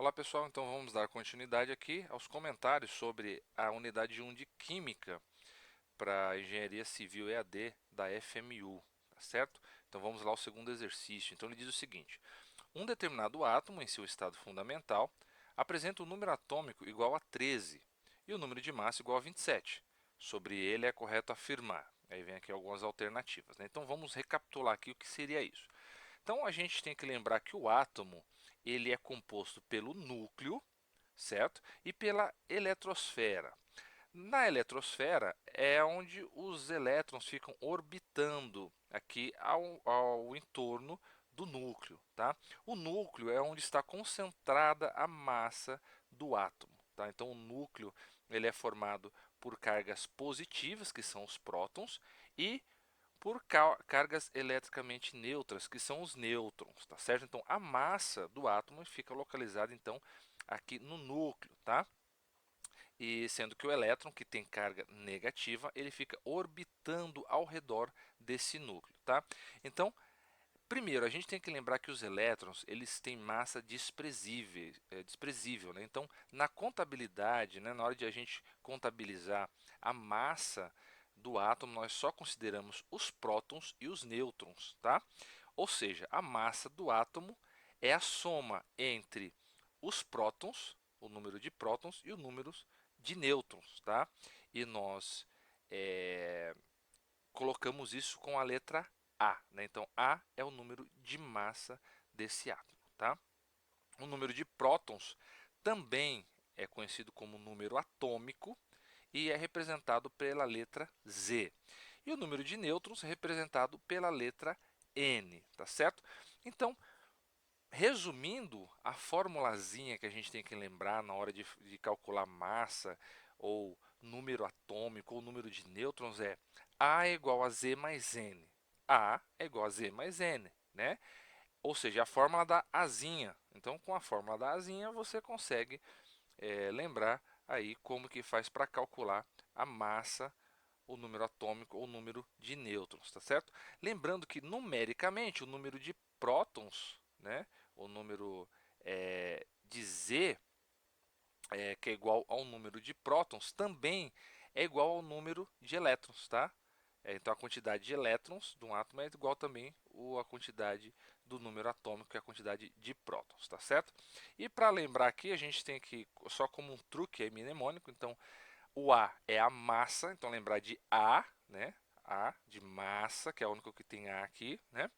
Olá pessoal, então vamos dar continuidade aqui aos comentários sobre a unidade 1 de Química para Engenharia Civil EAD da FMU, tá certo? Então vamos lá ao segundo exercício. Então ele diz o seguinte: um determinado átomo em seu estado fundamental apresenta um número atômico igual a 13 e o número de massa igual a 27. Sobre ele é correto afirmar. Aí vem aqui algumas alternativas, né? Então vamos recapitular aqui o que seria isso. Então a gente tem que lembrar que o átomo ele é composto pelo núcleo, certo? E pela eletrosfera. Na eletrosfera é onde os elétrons ficam orbitando aqui ao entorno do núcleo, tá? O núcleo é onde está concentrada a massa do átomo, tá? Então o núcleo ele é formado por cargas positivas, que são os prótons, e por cargas eletricamente neutras, que são os nêutrons, tá certo? Então a massa do átomo fica localizada então aqui no núcleo, tá? E sendo que o elétron, que tem carga negativa, ele fica orbitando ao redor desse núcleo, tá? Então, primeiro, a gente tem que lembrar que os elétrons, eles têm massa desprezível, né? Então, na contabilidade, né, na hora de a gente contabilizar a massa do átomo, nós só consideramos os prótons e os nêutrons, tá? Ou seja, a massa do átomo é a soma entre os prótons, o número de prótons e o número de nêutrons, tá? E nós colocamos isso com a letra A, né? Então A é o número de massa desse átomo, tá? O número de prótons também é conhecido como número atômico e é representado pela letra Z. E o número de nêutrons é representado pela letra N, tá certo? Então, resumindo, a formulazinha que a gente tem que lembrar na hora de calcular massa ou número atômico ou número de nêutrons é A é igual a Z mais N. A é igual a Z mais N, né? Ou seja, a fórmula da Azinha. Então, com a fórmula da Azinha, você consegue lembrar aí como que faz para calcular a massa, o número atômico ou o número de nêutrons, tá certo? Lembrando que numericamente o número de prótons, né, o número de Z, que é igual ao número de prótons, também é igual ao número de elétrons, tá? Então a quantidade de elétrons de um átomo é igual também a quantidade do número atômico, que é a quantidade de prótons, tá certo? E para lembrar aqui, a gente tem que, só como um truque aí mnemônico, então o A é a massa, então lembrar de A, né? A de massa, que é o único que tem A aqui, né?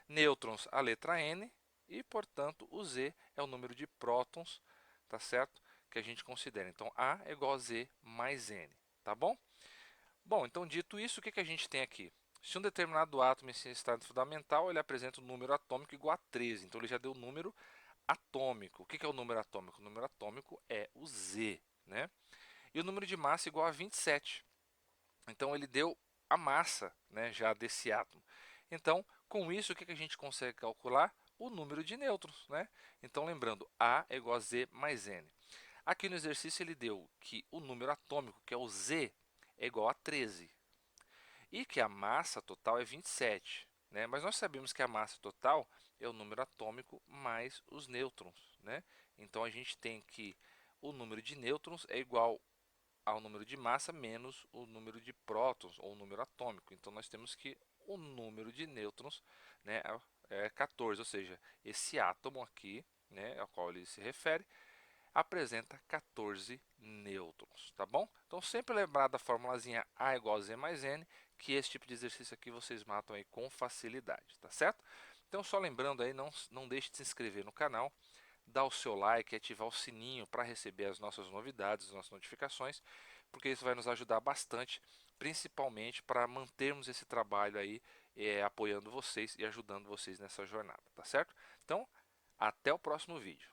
Nêutrons, a letra N, e portanto o Z é o número de prótons, tá certo? Que a gente considera. Então A é igual a Z mais N, tá bom? Bom, então dito isso, o que a gente tem aqui? Se um determinado átomo em seu estado fundamental, ele apresenta um número atômico igual a 13, então ele já deu o número atômico. O que é o número atômico? O número atômico é o Z, né? E o número de massa igual a 27. Então ele deu a massa, né, já desse átomo. Então, com isso, o que a gente consegue calcular? O número de nêutrons, né? Então, lembrando, A é igual a Z mais N. Aqui no exercício ele deu que o número atômico, que é o Z, é igual a 13 e que a massa total é 27, né? Mas nós sabemos que a massa total é o número atômico mais os nêutrons, né? Então a gente tem que o número de nêutrons é igual ao número de massa menos o número de prótons ou o número atômico. Então nós temos que o número de nêutrons, né, é 14, ou seja, esse átomo aqui, né, ao qual ele se refere, apresenta 14 nêutrons, tá bom? Então sempre lembrar da formulazinha A igual a Z mais N, que esse tipo de exercício aqui vocês matam aí com facilidade, tá certo? Então só lembrando aí, não deixe de se inscrever no canal, dar o seu like e ativar o sininho para receber as nossas novidades, as nossas notificações, porque isso vai nos ajudar bastante, principalmente para mantermos esse trabalho aí, apoiando vocês e ajudando vocês nessa jornada, tá certo? Então, até o próximo vídeo.